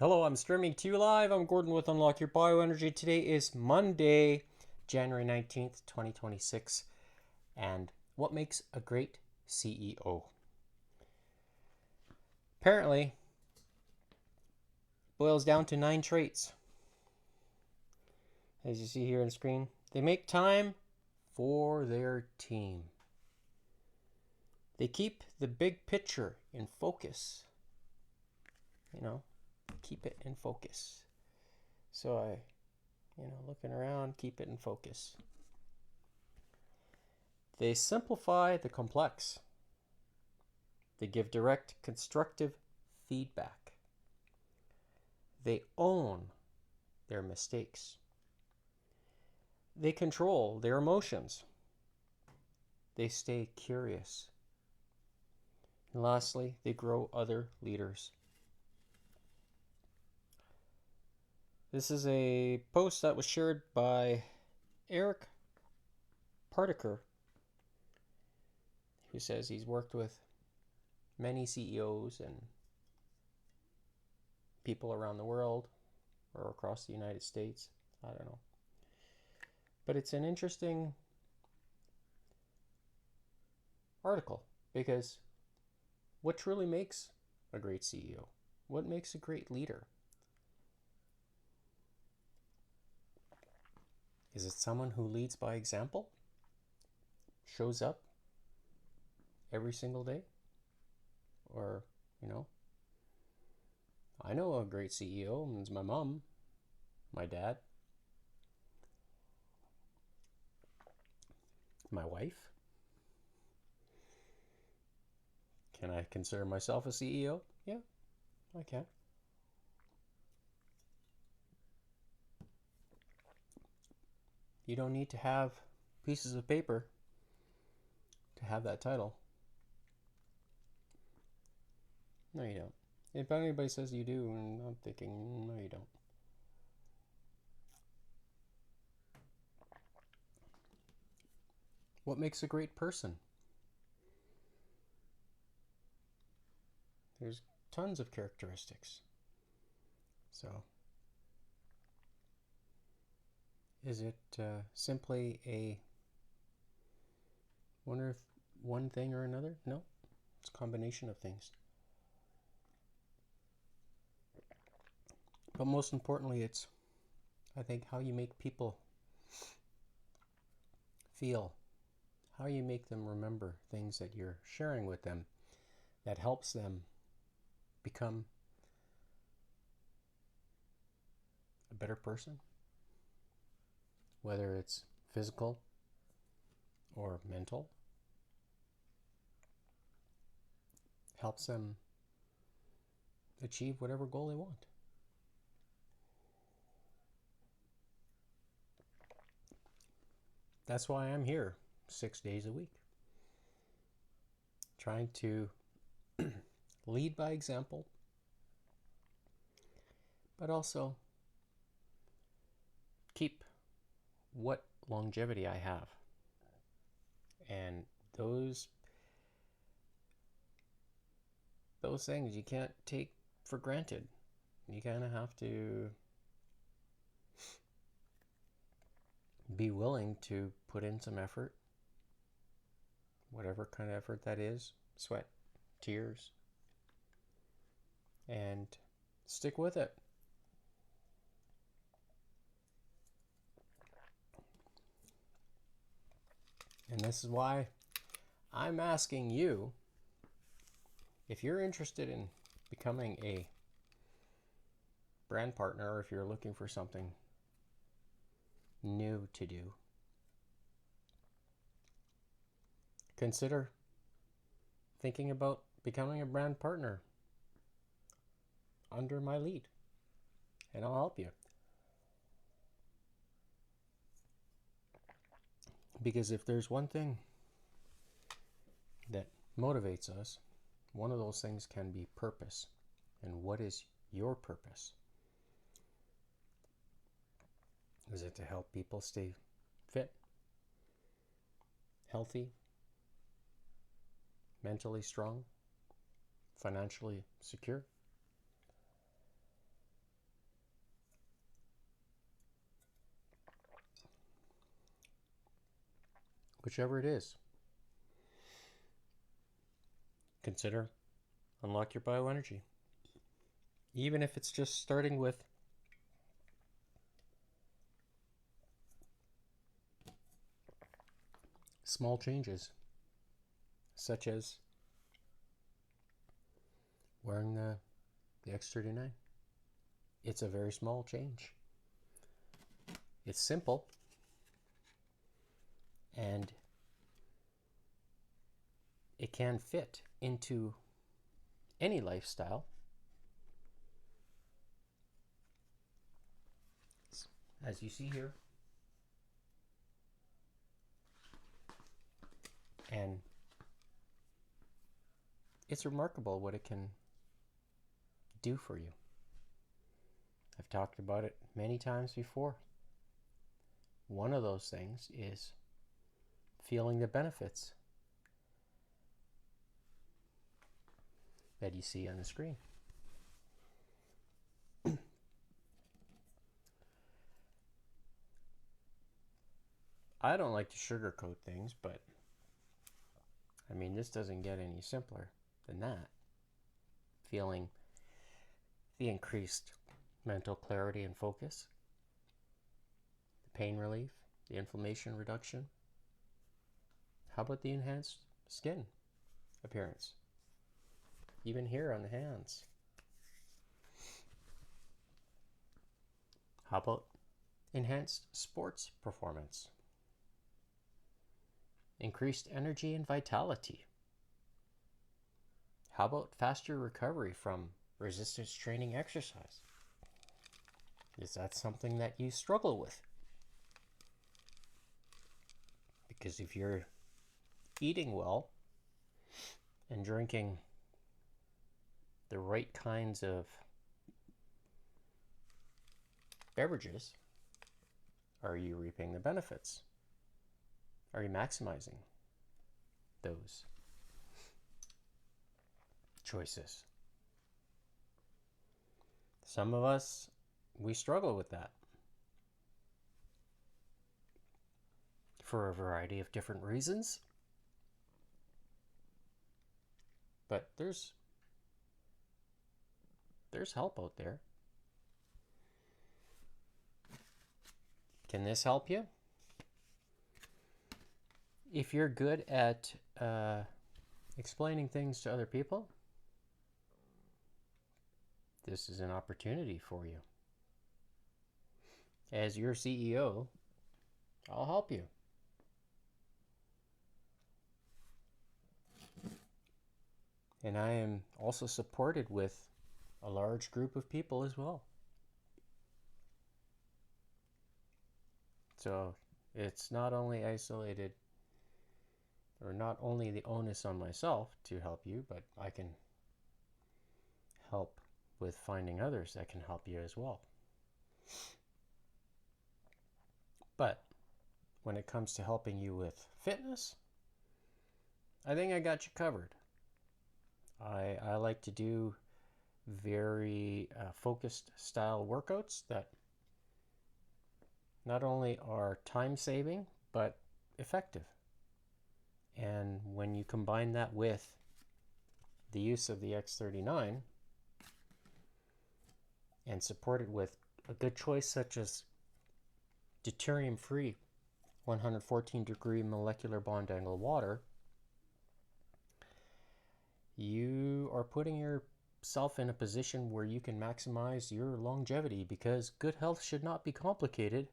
Hello, I'm streaming to you live. I'm Gordon with Unlock Your Bioenergy. Today is Monday, January 19th, 2026. And what makes a great CEO? Apparently, boils down to 9 traits. As you see here on the screen, they make time for their team. They keep the big picture in focus. Keep it in focus. So looking around, keep it in focus. They simplify the complex. They give direct, constructive feedback. They own their mistakes. They control their emotions. They stay curious. And lastly, they grow other leaders. This is a post that was shared by Eric Partiker, who says he's worked with many CEOs and people around the world or across the United States. I don't know. But it's an interesting article because what truly makes a great CEO? What makes a great leader? Is it someone who leads by example? Shows up every single day? Or, I know a great CEO, and it's my mom, my dad, my wife. Can I consider myself a CEO? Yeah, I can. You don't need to have pieces of paper to have that title. No, you don't. If anybody says you do, and I'm thinking, no, you don't. What makes a great person? There's tons of characteristics. So, is it simply a one thing or another? No, it's a combination of things. But most importantly, it's, I think, how you make people feel, how you make them remember things that you're sharing with them that helps them become a better person, whether it's physical or mental, helps them achieve whatever goal they want. That's why I'm here 6 days a week, trying to lead by example, but also keep what longevity I have. And those things you can't take for granted. You kind of have to be willing to put in some effort, whatever kind of effort that is, sweat, tears, and stick with it. And this is why I'm asking you, if you're interested in becoming a brand partner, or if you're looking for something new to do, consider thinking about becoming a brand partner under my lead, and I'll help you. Because if there's one thing that motivates us, one of those things can be purpose. And what is your purpose? Is it to help people stay fit, healthy, mentally strong, financially secure? whichever it is. Consider unlock your bioenergy. Even if it's just starting with small changes, such as wearing the X39. It's a very small change. It's simple, and it can fit into any lifestyle. As you see here. And it's remarkable what it can do for you. I've talked about it many times before. One of those things is feeling the benefits that you see on the screen. I don't like to sugarcoat things, but I mean, this doesn't get any simpler than that. Feeling the increased mental clarity and focus, the pain relief, the inflammation reduction. How about the enhanced skin appearance? Even here on the hands. How about enhanced sports performance? Increased energy and vitality. How about faster recovery from resistance training exercise? Is that something that you struggle with? Because if you're eating well and drinking the right kinds of beverages, are you reaping the benefits? Are you maximizing those choices? Some of us, we struggle with that for a variety of different reasons. But there's help out there. Can this help you? If you're good at explaining things to other people, this is an opportunity for you. As your CEO, I'll help you. And I am also supported with a large group of people as well. So it's not only isolated, or not only the onus on myself to help you, but I can help with finding others that can help you as well. But when it comes to helping you with fitness, I think I got you covered. I like to do very focused style workouts that not only are time saving, but effective. And when you combine that with the use of the X39 and support it with a good choice such as deuterium-free 114 degree molecular bond angle water, you are putting yourself in a position where you can maximize your longevity, because good health should not be complicated,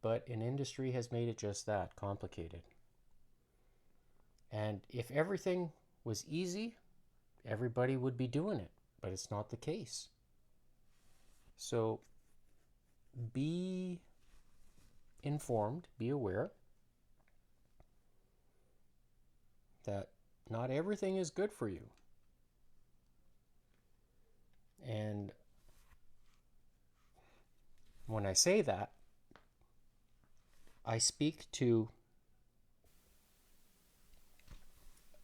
but an industry has made it just that, complicated. And if everything was easy, everybody would be doing it, but it's not the case. So be informed, be aware that not everything is good for you. And when I say that, I speak to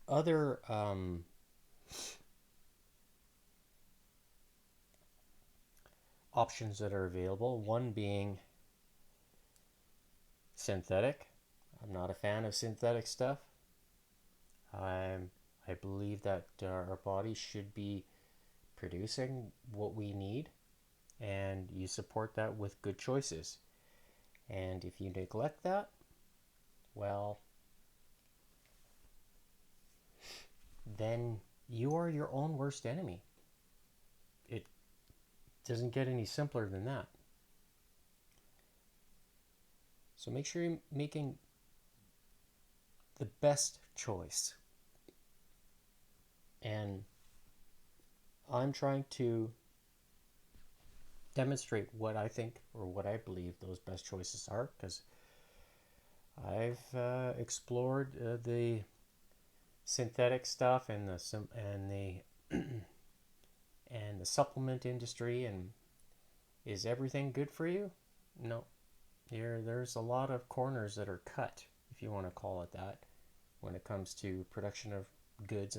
other options that are available, one being synthetic. I'm not a fan of synthetic stuff. I believe that our body should be producing what we need, and you support that with good choices. And if you neglect that, well, then you are your own worst enemy. It doesn't get any simpler than that. So make sure you're making the best choice. And I'm trying to demonstrate what I think or what I believe those best choices are, because I've explored the synthetic stuff and the and the supplement industry. And is everything good for you? No. There's a lot of corners that are cut, if you want to call it that, when it comes to production of goods,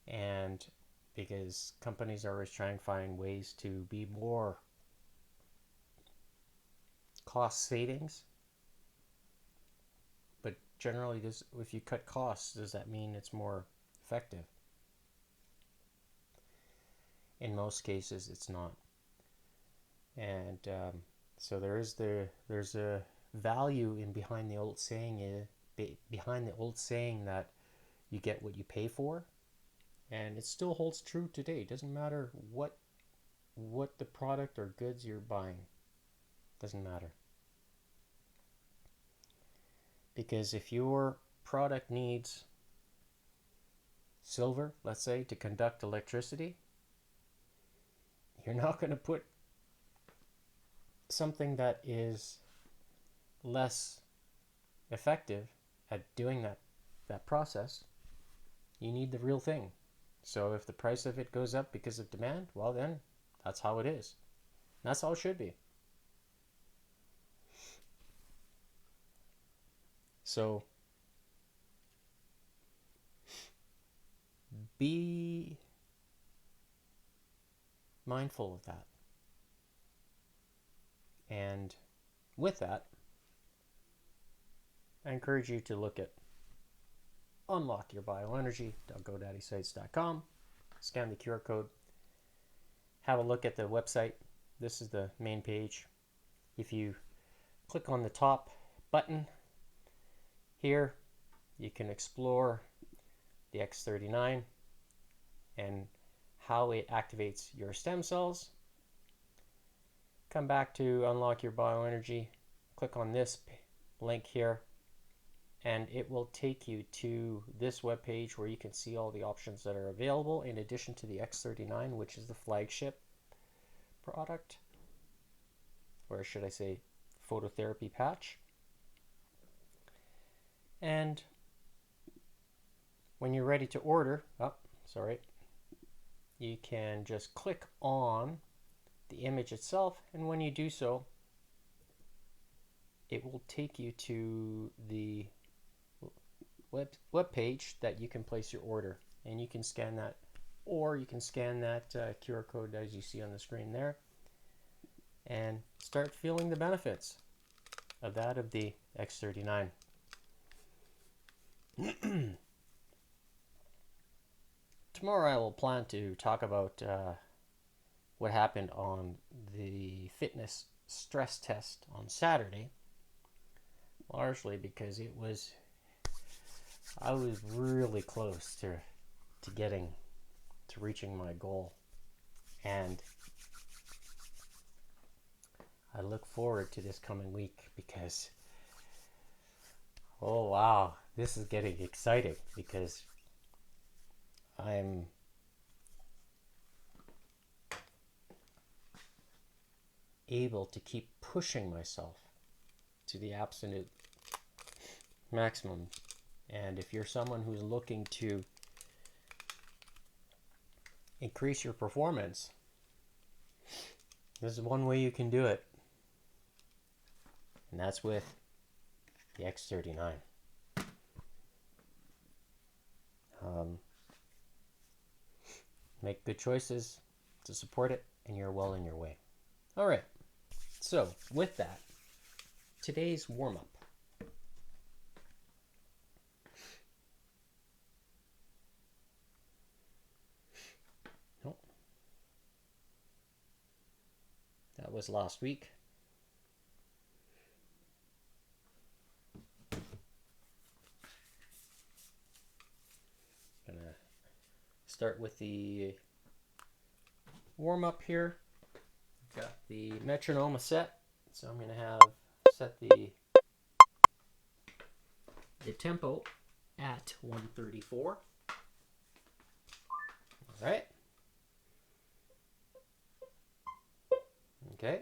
and because companies are always trying to find ways to be more cost savings. But generally, if you cut costs, does that mean it's more effective? In most cases, it's not. And so there's a value in behind the old saying that you get what you pay for, and it still holds true today. It doesn't matter what the product or goods you're buying. Doesn't matter. Because if your product needs silver, let's say, to conduct electricity, you're not going to put something that is less effective at doing that process. You need the real thing. So if the price of it goes up because of demand, well then, that's how it is. And that's how it should be. So be mindful of that. And with that, I encourage you to look at unlockyourbioenergy.godaddysites.com, scan the QR code, have a look at the website. This is the main page. If you click on the top button here, you can explore the X39 and how it activates your stem cells. Come back to Unlock Your Bioenergy, click on this link here, and it will take you to this webpage where you can see all the options that are available in addition to the X39, which is the flagship product, or should I say phototherapy patch. And when you're ready to order, you can just click on the image itself, and when you do so, it will take you to the web page that you can place your order, and you can scan that, or you can scan that QR code as you see on the screen there, and start feeling the benefits of the X39. Tomorrow I will plan to talk about what happened on the fitness stress test on Saturday, largely because I was really close to reaching my goal, and I look forward to this coming week because, oh wow, this is getting exciting because I'm able to keep pushing myself to the absolute maximum. And if you're someone who's looking to increase your performance, this is one way you can do it, and that's with the X39. Make good choices to support it, and you're well in your way. All right, so with that, today's warm-up. was last week. Gonna start with the warm-up here. Got the metronome set, so I'm gonna set the tempo at 134. All right. Okay.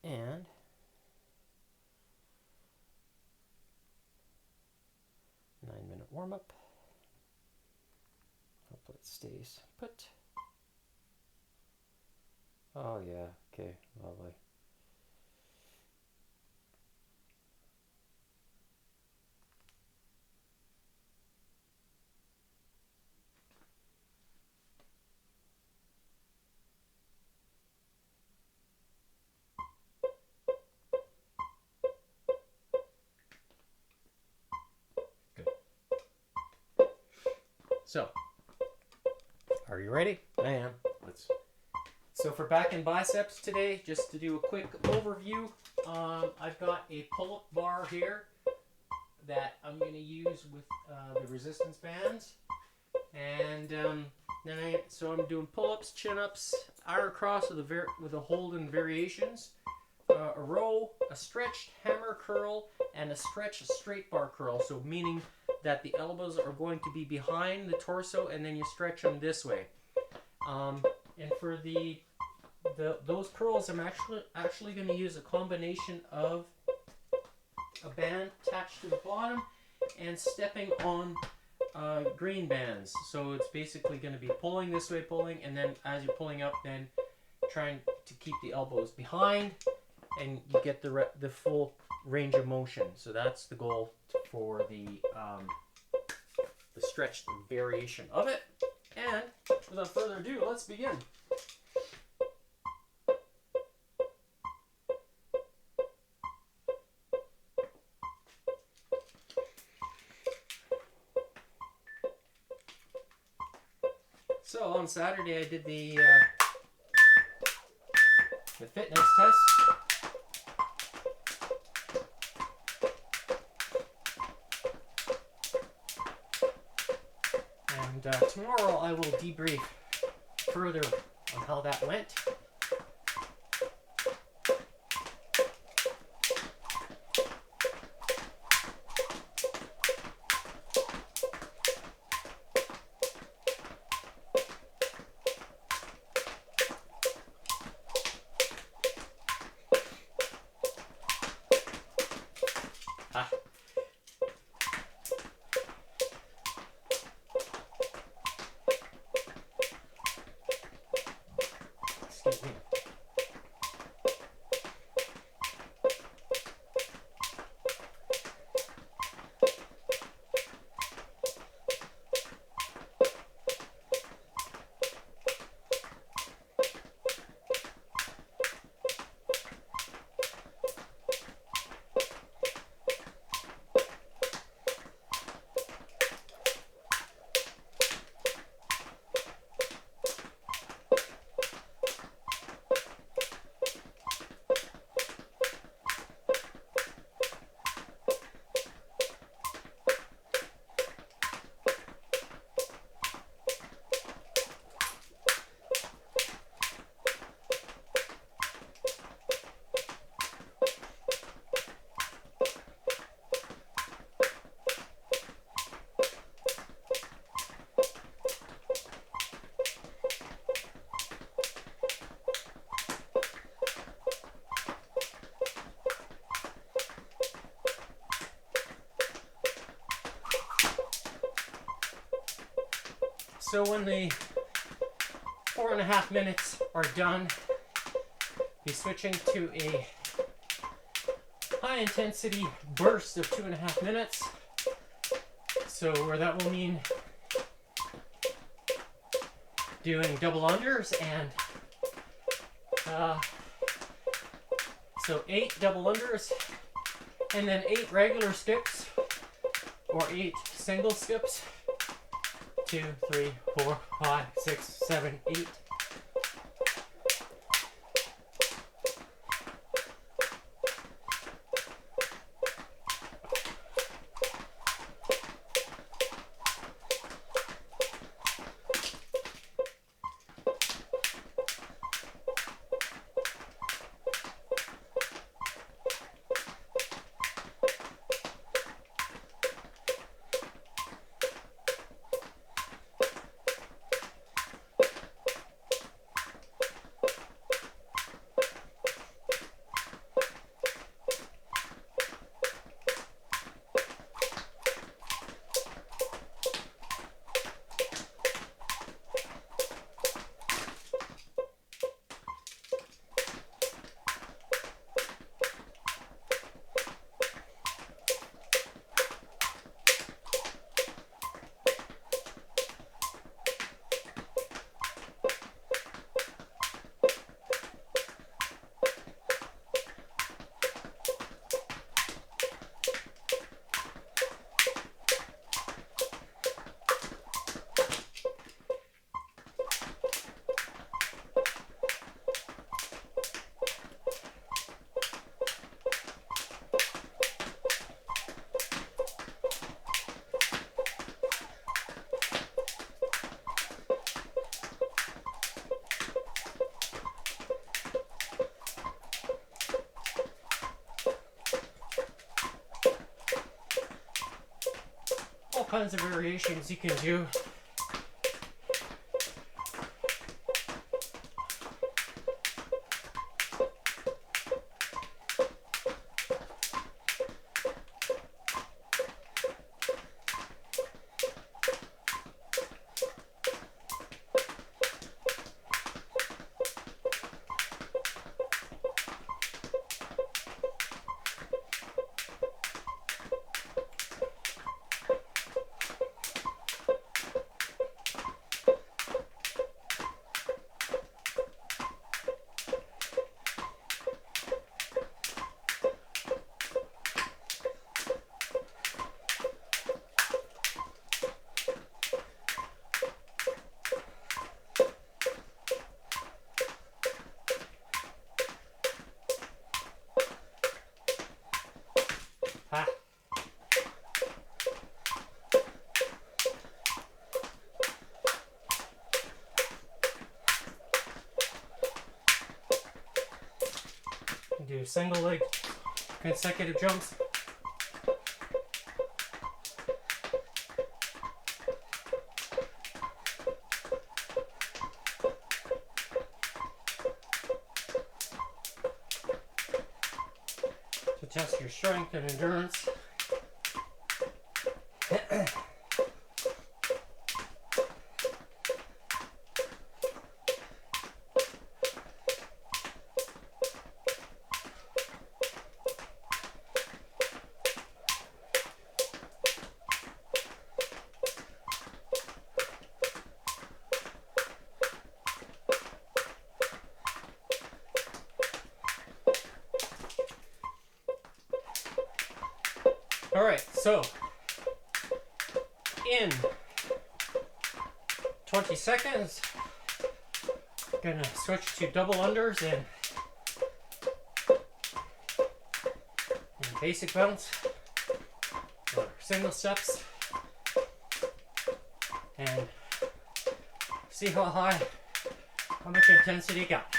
And 9-minute warm-up. Hope it stays put. Oh yeah, okay, lovely. So, are you ready? I am. So for back and biceps today, just to do a quick overview, I've got a pull-up bar here that I'm going to use with the resistance bands, and so I'm doing pull-ups, chin-ups, arm cross with a hold and variations, a row, a stretched hammer curl, and a stretched straight bar curl. So meaning that the elbows are going to be behind the torso, and then you stretch them this way. And for those curls, I'm actually going to use a combination of a band attached to the bottom and stepping on green bands. So it's basically going to be pulling this way, and then as you're pulling up, then trying to keep the elbows behind, and you get the full range of motion. So that's the goal for the stretch variation of it. And without further ado, let's begin. So on Saturday I did the fitness test. And tomorrow I will debrief further on how that went. Excuse me. So when the 4.5 minutes are done, be switching to a high intensity burst of 2.5 minutes. So where that will mean doing double unders and so 8 double unders and then 8 regular skips or 8 single skips. 2, 3, 4, 5, 6, 7, 8. kinds of variations you can do. Ah. Do single leg consecutive jumps. To test your strength and endurance. All right, so in 20 seconds, I'm gonna switch to double unders and basic bounce, or single steps, and see how much intensity you got.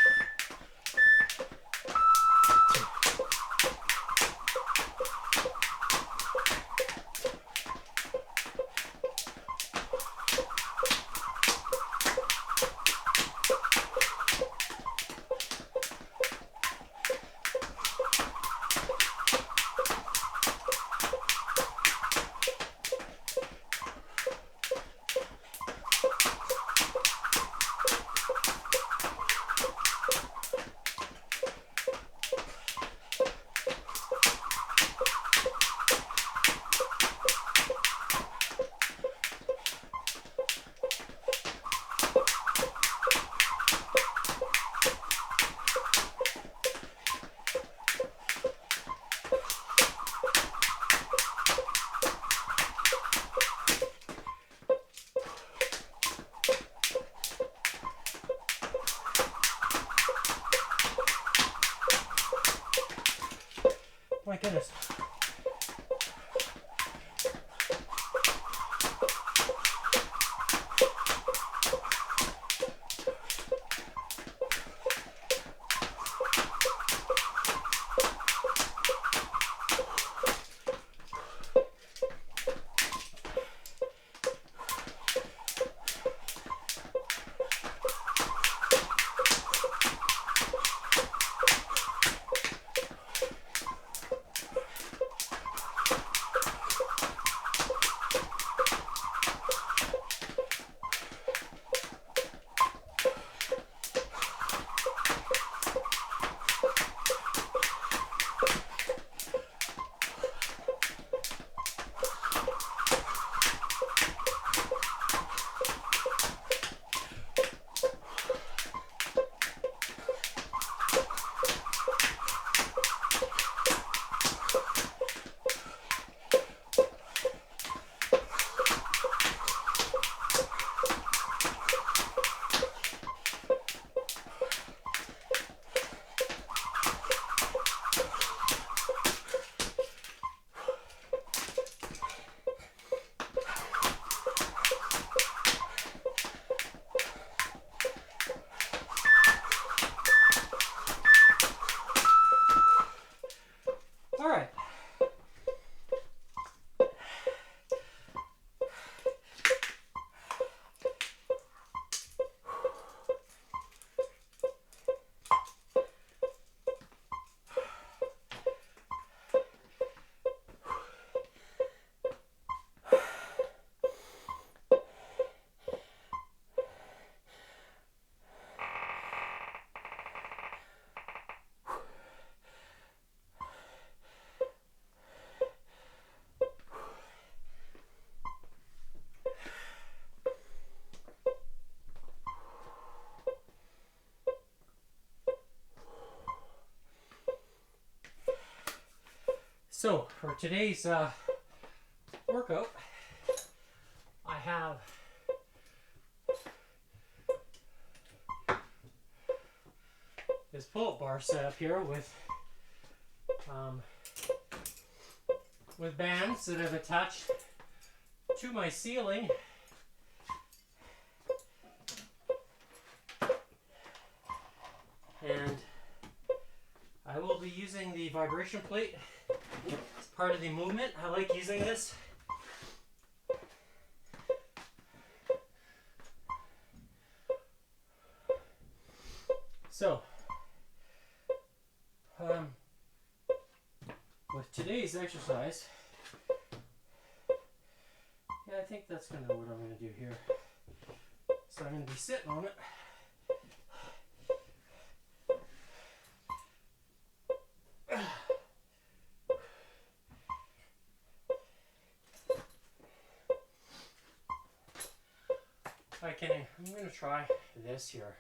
My goodness. So for today's workout, I have this pull-up bar set up here with bands that I've attached to my ceiling. And I will be using the vibration plate as part of the movement. I like using this. So, with today's exercise, yeah, I think that's kind of what I'm going to do here. So I'm going to be sitting on it. I'm going to try this here.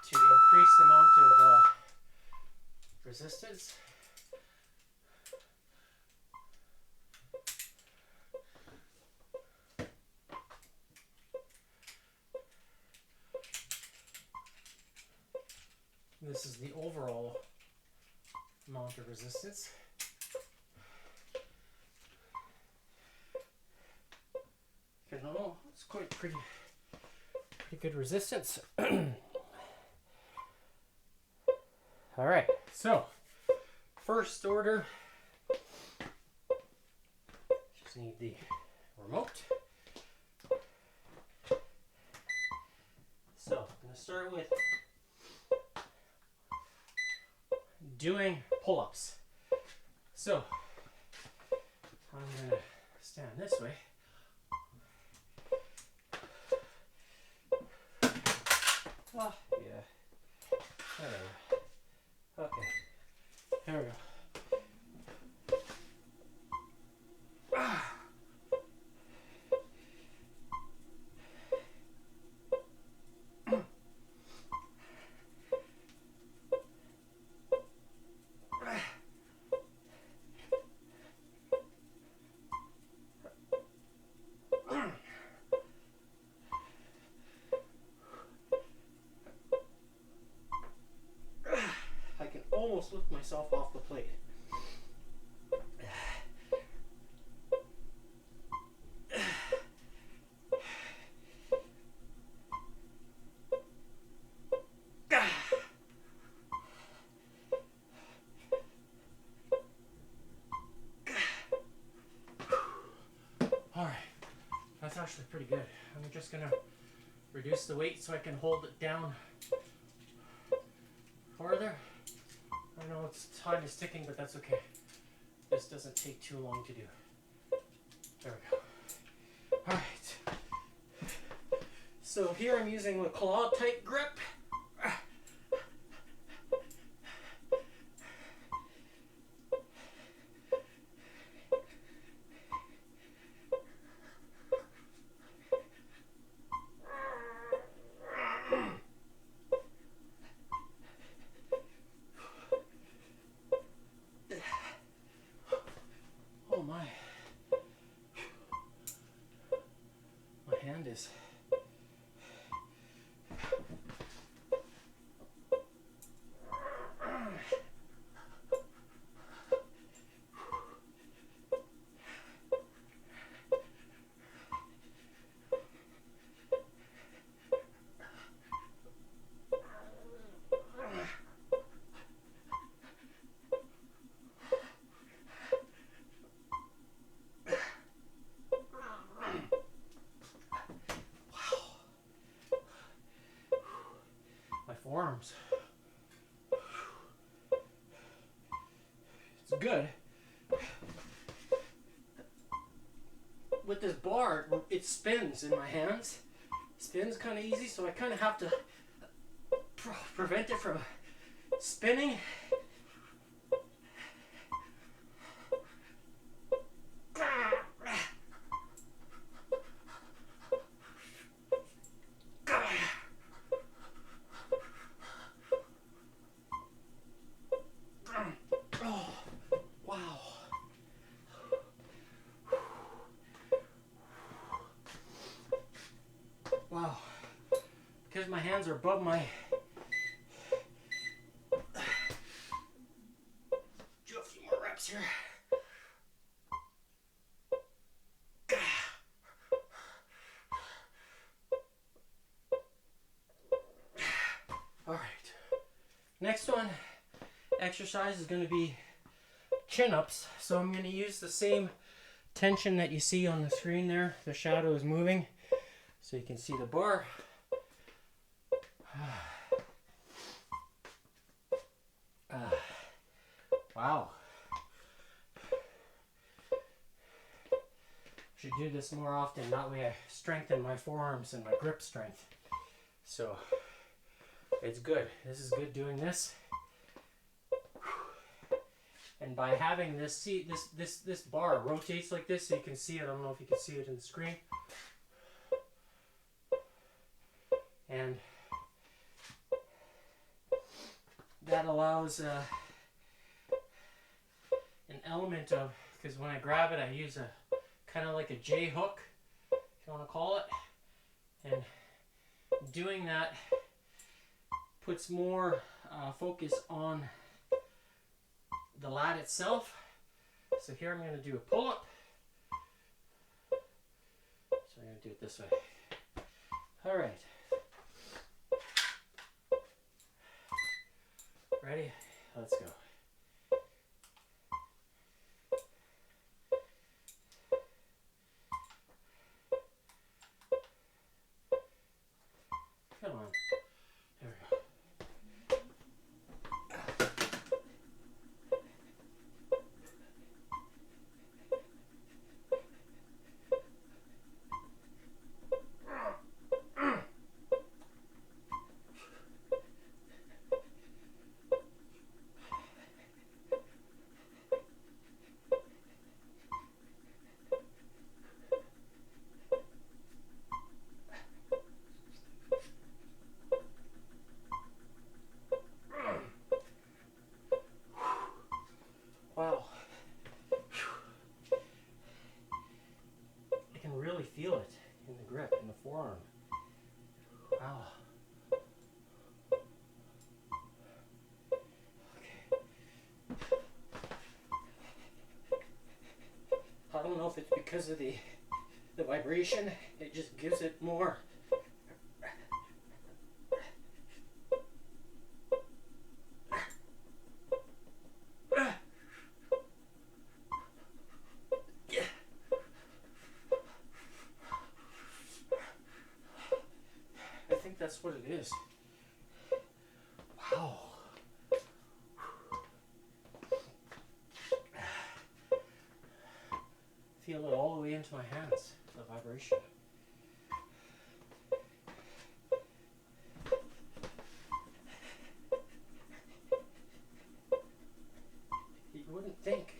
To increase the amount of resistance. This is the overall amount of resistance. Oh, it's quite pretty good resistance. All right, so first order, just need the remote. So I'm going to start with doing pull-ups. So I'm going to stand this way. Oh, yeah. There we go. Okay. There we go. Almost lift myself off the plate. All right, that's actually pretty good. I'm just gonna reduce the weight so I can hold it down farther. I know time is ticking, but that's okay. This doesn't take too long to do. There we go. All right. So here I'm using the claw type grip. Hand is forearms. It's good. With this bar, it spins in my hands. Spins kind of easy, so I kind of have to prevent it from spinning. hands are above my... Do a few more reps here. All right. Next one, exercise is going to be chin-ups. So I'm going to use the same tension that you see on the screen there. The shadow is moving, so you can see the bar. Wow. Should do this more often. That way I strengthen my forearms and my grip strength. So it's good. This is good doing this. And by having this, see this bar rotates like this, so you can see it. I don't know if you can see it in the screen. And that allows an element of, because when I grab it, I use a kind of like a J hook, if you want to call it. And doing that puts more focus on the lat itself. So here I'm going to do a pull-up. So I'm going to do it this way. All right. Ready? Let's go. Come on. There we go. Wow. I can really feel it in the grip, in the forearm. Wow. Okay. I don't know if it's because of the vibration, it just gives it more. That's what it is. Wow. Feel it all the way into my hands, the vibration. You wouldn't think.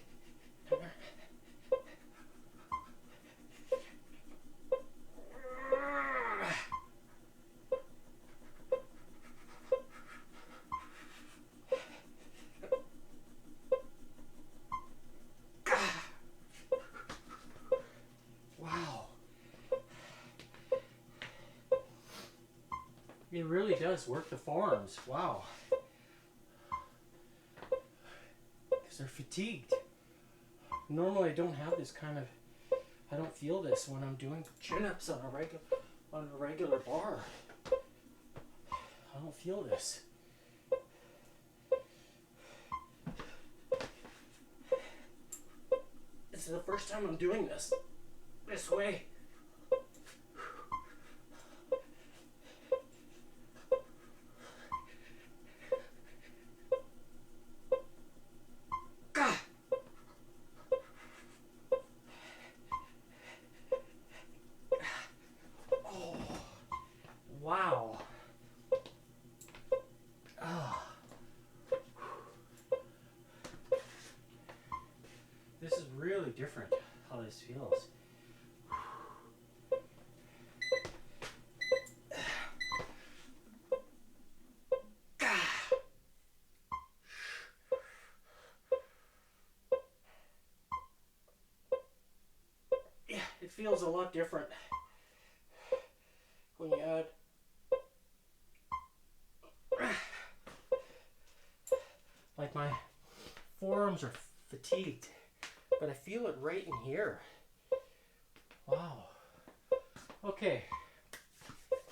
It really does work the forearms. Wow. Because they're fatigued. Normally I don't have this kind of, I don't feel this when I'm doing chin-ups on a regular bar. I don't feel this. This is the first time I'm doing this way. Wow. Oh. This is really different how this feels. Yeah, it feels a lot different when you add Like my forearms are fatigued, but I feel it right in here. Wow. Okay.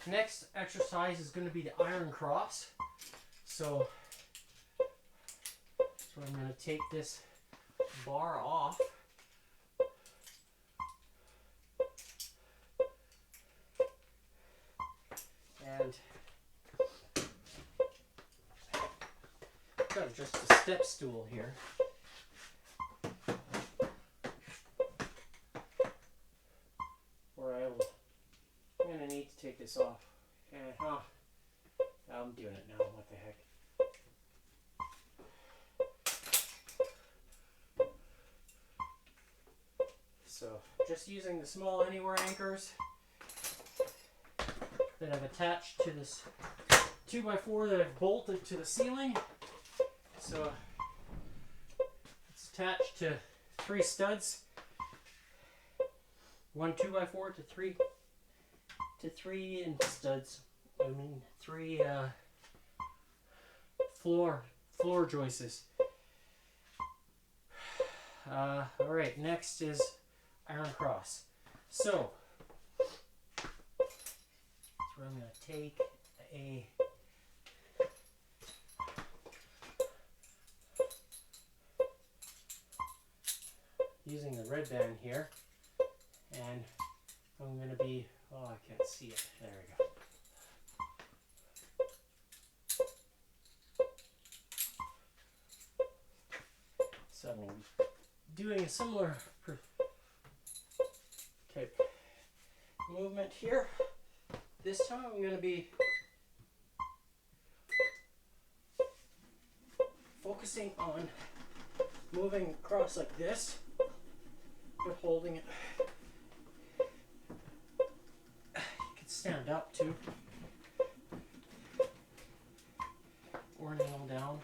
Next exercise is going to be the iron cross. So I'm going to take this bar off. And I've got just a step stool here. Where I'm going to need to take this off. And I'm doing it now. What the heck. So just using the small anywhere anchors that I've attached to this 2x4 that I've bolted to the ceiling. So it's attached to 3 studs. 1 2x4 to 3 inch studs. I mean 3 floor joists. All right, next is iron cross. So I'm going to take a using the red band here, and I'm going to be, oh, I can't see it. There we go. So I'm going to be doing a similar type movement here. This time I'm going to be focusing on moving across like this, but holding it. You can stand up too, or kneel down.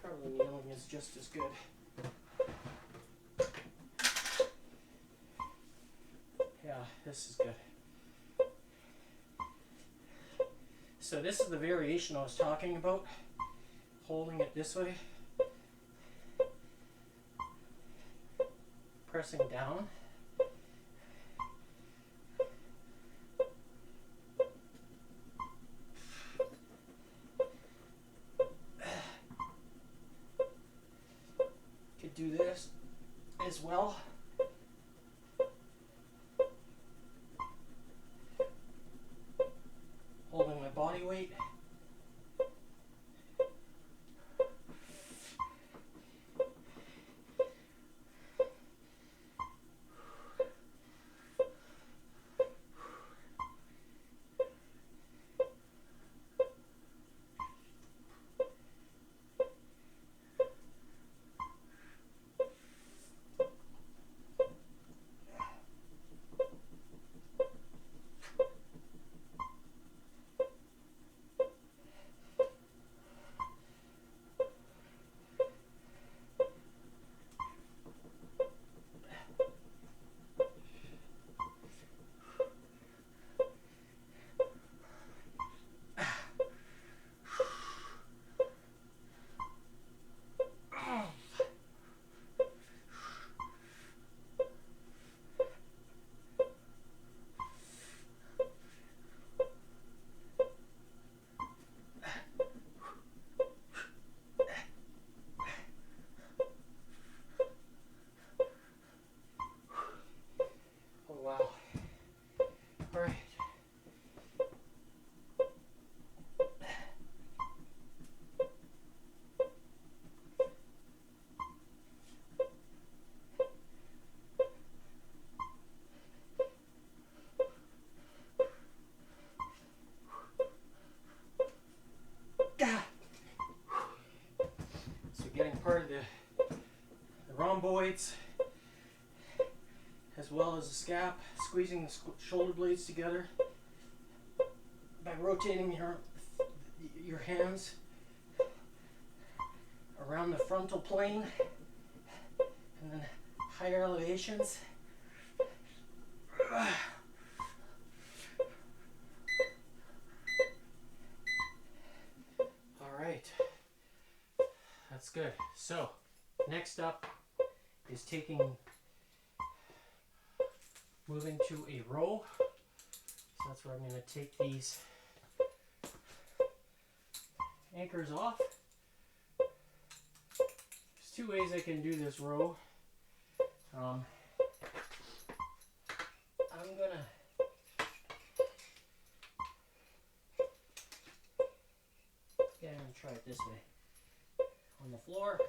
Probably kneeling is just as good. Yeah, this is good. So this is the variation I was talking about, holding it this way, pressing down, could do this as well. Holding my body weight. Wow. All right. So getting part of the rhomboids as well as the scap, squeezing the shoulder blades together by rotating your hands around the frontal plane, and then higher elevations. All right, So next up is moving to a row. So that's where I'm going to take these anchors off. There's two ways I can do this row. I'm gonna try it this way. On the floor,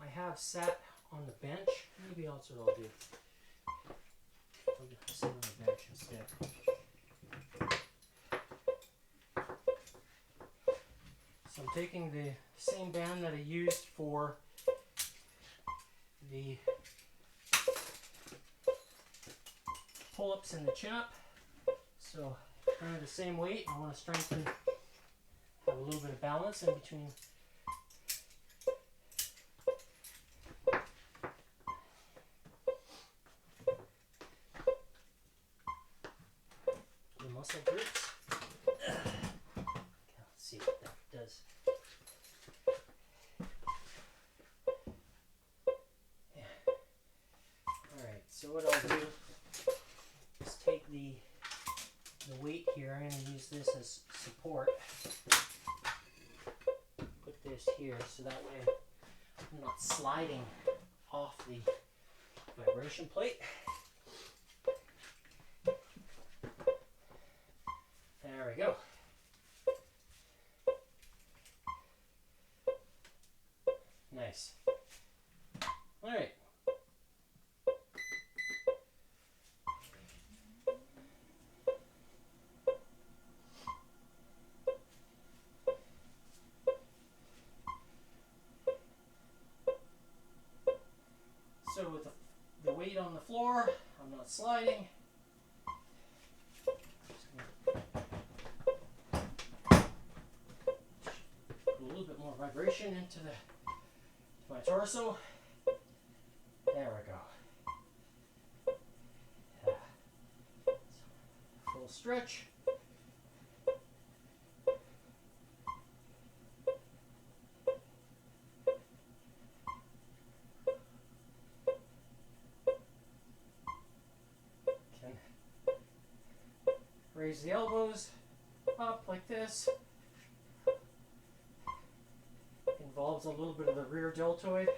I have sat on the bench. Maybe that's what I'll do. I'll just sit on the bench instead. So I'm taking the same band that I used for the pull-ups and the chin-up. So kind of the same weight. I want to strengthen, have a little bit of balance in between the muscle groups. Okay, let's see what that does. Yeah. Alright, so what I'll do is take the weight here. I'm going to use this as support. Put this here so that way I'm not sliding off the vibration plate. There we go. Nice. All right. So with the weight on the floor, I'm not sliding. Put a little bit more vibration into my torso. There we go. Full stretch. Raise the elbows up like this. Involves a little bit of the rear deltoid.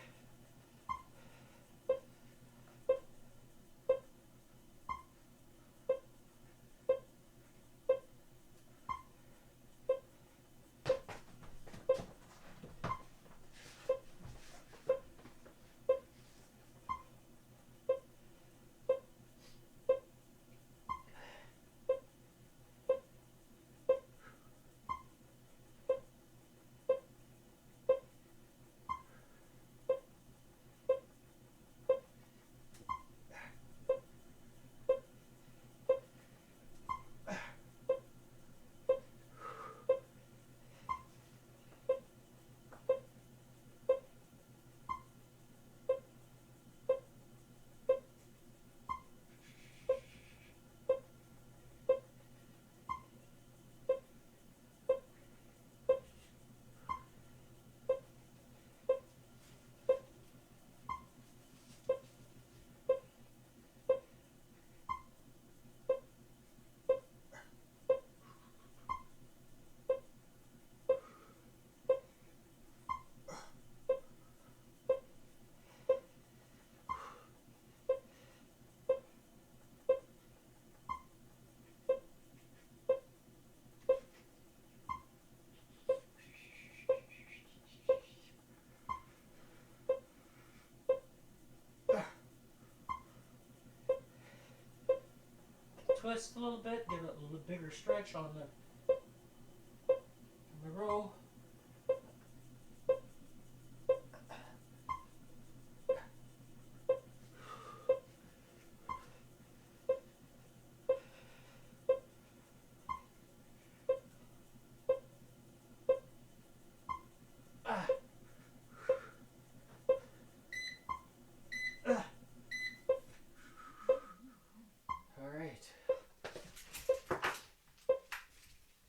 Twist a little bit, give it a little bigger stretch on the row.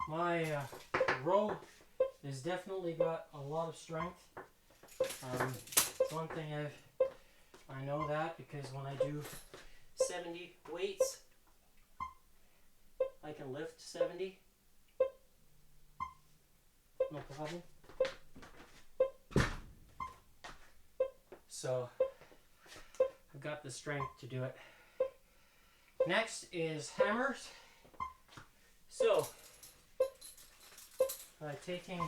My row It's definitely got a lot of strength. It's one thing I know that because when I do 70 weights, I can lift 70. No problem. So I've got the strength to do it. Next is hammers. So by taking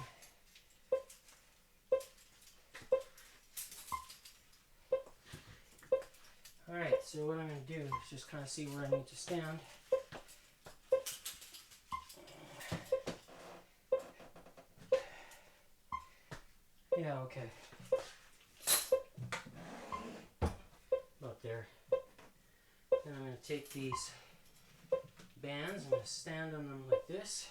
alright, so what I'm going to do is just kind of see where I need to stand. Yeah, okay. About there. Then I'm going to take these bands, I'm going to stand on them like this.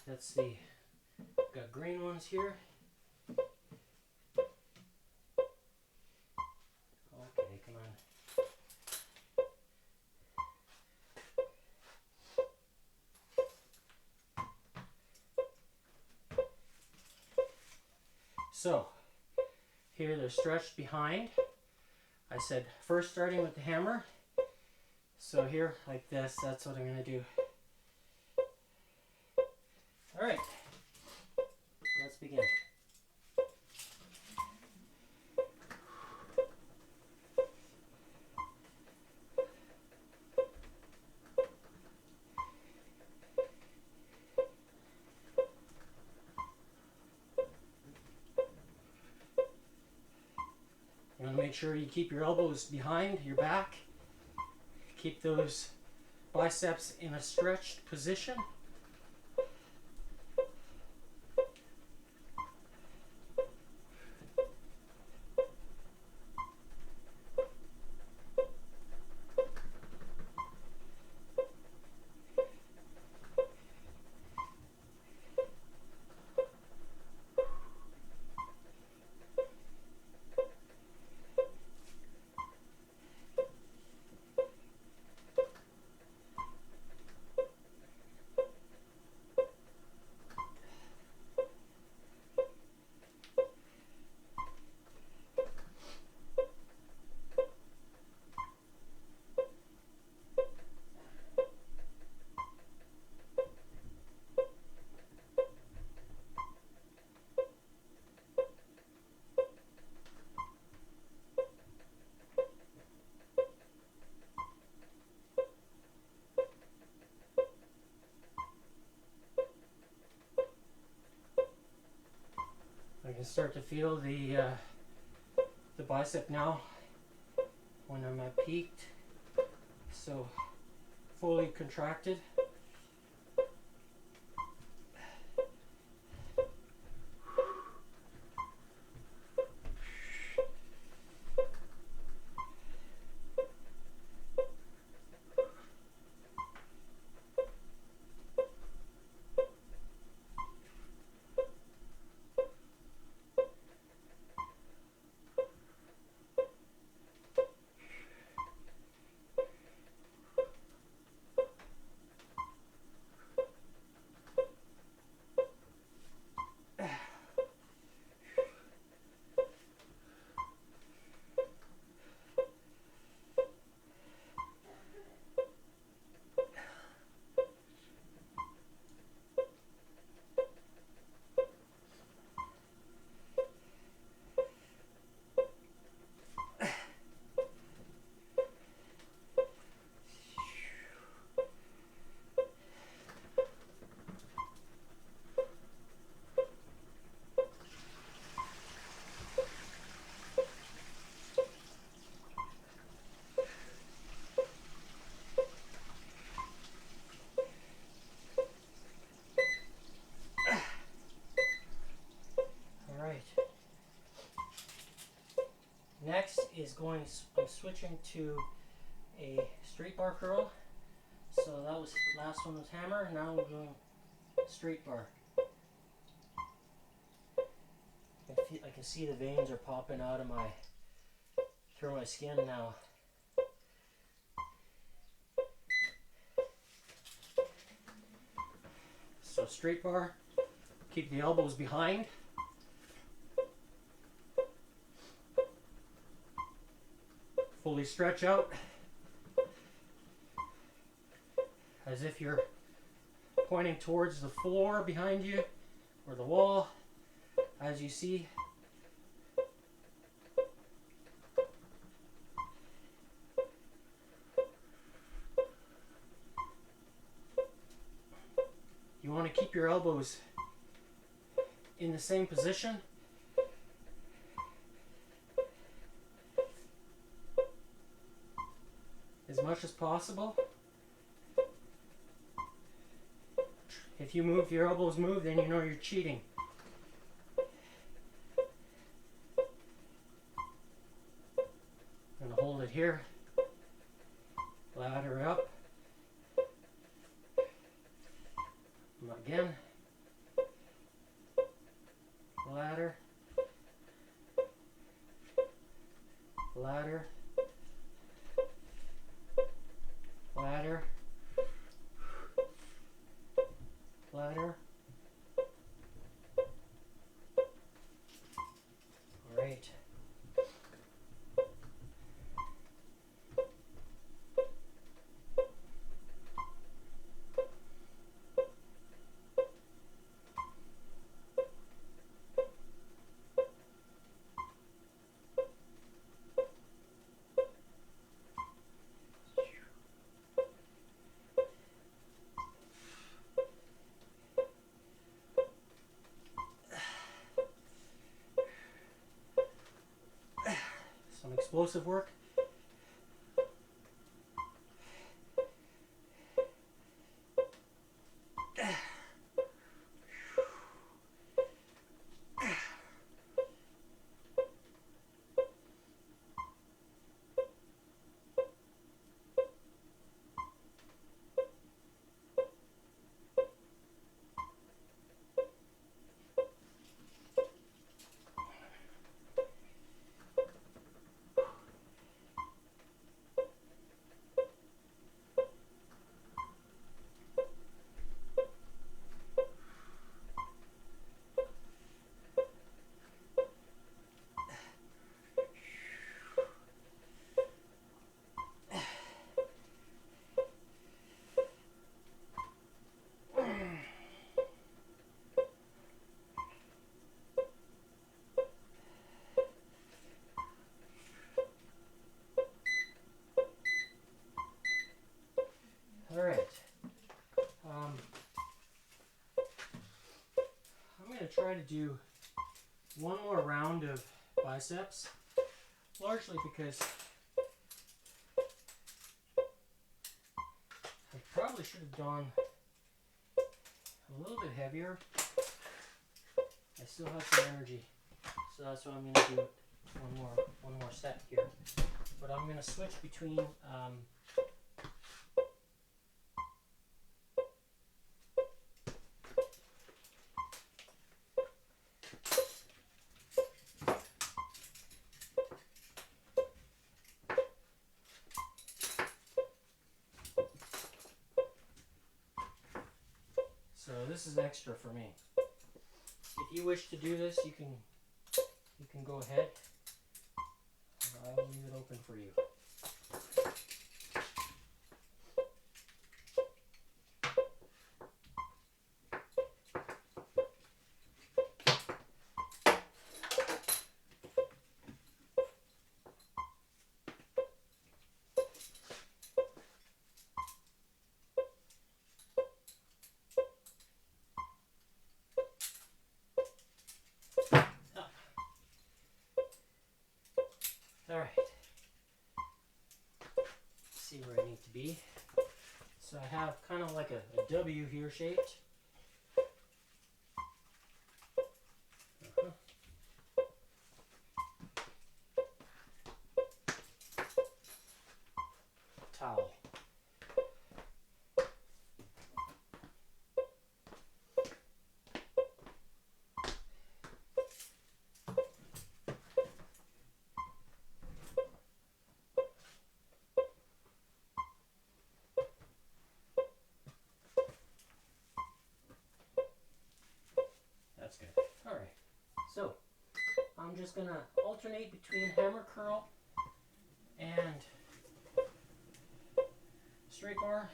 That's the, got green ones here. Okay, come on. So, here they're stretched behind. I said first starting with the hammer. So here, like this, that's what I'm going to do. Alright, let's begin. You want to make sure you keep your elbows behind your back. Keep those biceps in a stretched position. I can start to feel the bicep now when I'm at peaked, so fully contracted. Next is I'm switching to a straight bar curl. So that was, last one was hammer, now we're doing straight bar. I can see the veins are popping out of through my skin now. So straight bar, Keep the elbows behind. Fully stretch out as if you're pointing towards the floor behind you or the wall, as you see. You want to keep your elbows in the same position. As much as possible. If your elbows move, then you know you're cheating. I'm going to hold it here. Ladder up. Again. Ladder. Ladder. Ladder. Ladder. All right. Some explosive work. All right. I'm going to try to do one more round of biceps, largely because I probably should have gone a little bit heavier. I still have some energy, so that's why I'm going to do one more set here. But I'm going to switch between so this is extra for me. If you wish to do this, you can go ahead. I will leave it open for you. All right. See where I need to be. So I have kind of like a W here shaped. Towel. that's good. All right. So I'm just gonna alternate between hammer curl and straight bar.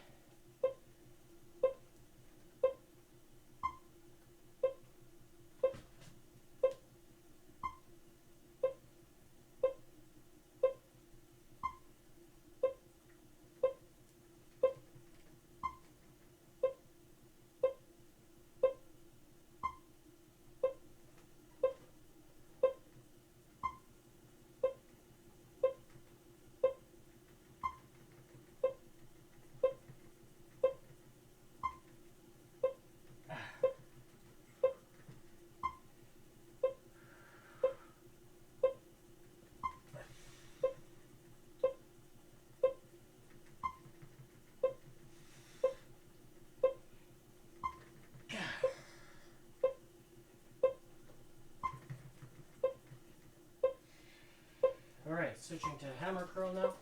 All right, switching to hammer curl now.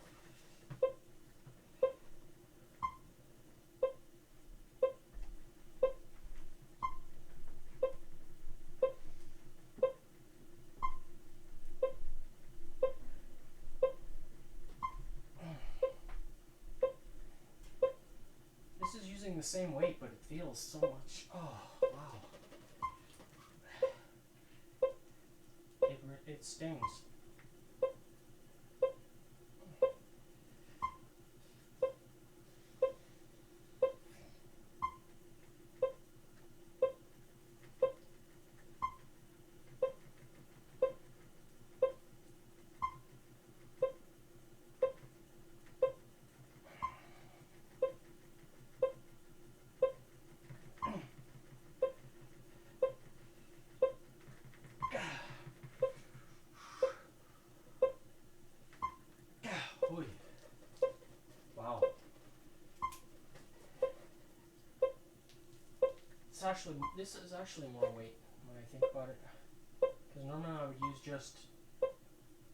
This is using the same weight, but it feels so much. Oh, wow. It stings. Wow. This is actually more weight when I think about it. Because normally I would use just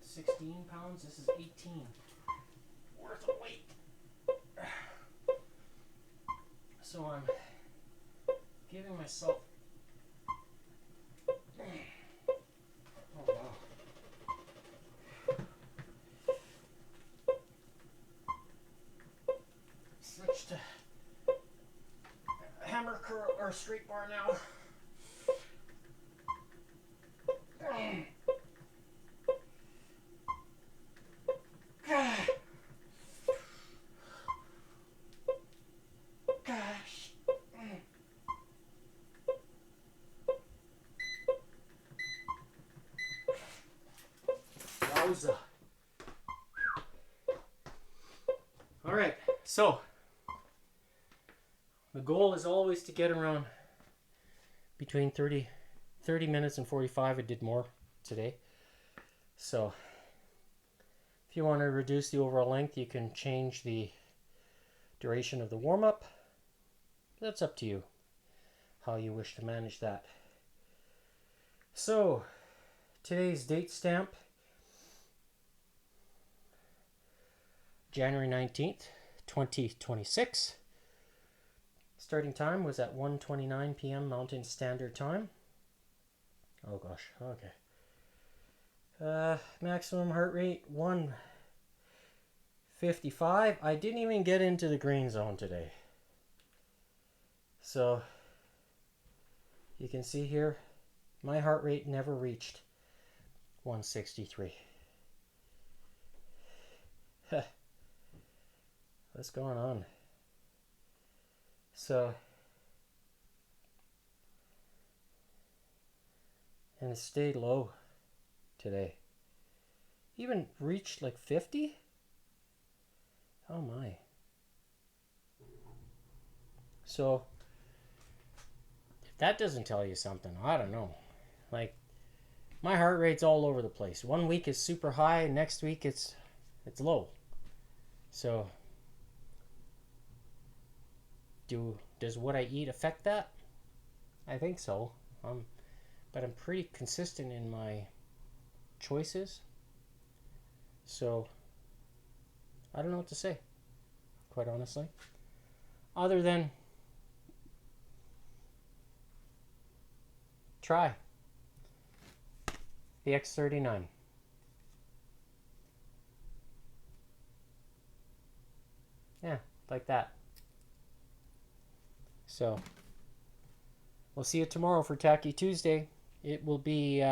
16 pounds. This is 18 worth of weight. So I'm giving myself. Oh wow. Switch to hammer curl or straight bar now. Gosh. Wowza. All right, so the goal is always to get around between 30 minutes and 45. I did more today. So if you want to reduce the overall length, you can change the duration of the warm-up. That's up to you, how you wish to manage that. So today's date stamp, January 19th, 2026. Starting time was at 1:29 p.m. Mountain Standard Time. Oh gosh, okay. Maximum heart rate 155. I didn't even get into the green zone today. So you can see here, my heart rate never reached 163. What's going on? So, and it stayed low today. Even reached like 50? Oh my. So, if that doesn't tell you something, I don't know. Like, my heart rate's all over the place. One week is super high, next week it's low. So, does what I eat affect that? I think so. But I'm pretty consistent in my choices. So, I don't know what to say, quite honestly. Other than try the X39. Yeah, like that. So, we'll see you tomorrow for Tacky Tuesday. It will be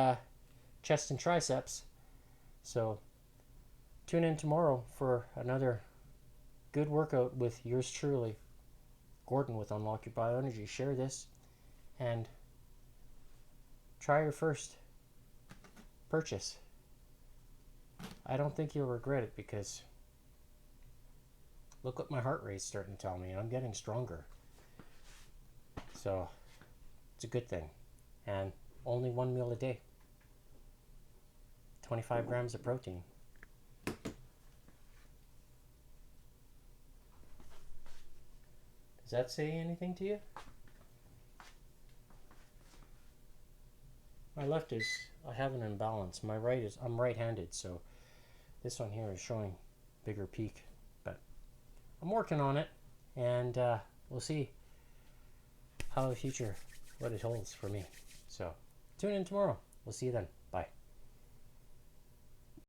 chest and triceps. So, tune in tomorrow for another good workout with yours truly, Gordon with Unlock Your Bioenergy. Share this and try your first purchase. I don't think you'll regret it because look what my heart rate's starting to tell me. I'm getting stronger. So it's a good thing. And only one meal a day. 25 grams of protein. Does that say anything to you? My left is, I have an imbalance. My right is, I'm right-handed, so this one here is showing bigger peak. But I'm working on it, and we'll see how the future, what it holds for me. So tune in tomorrow. We'll see you then.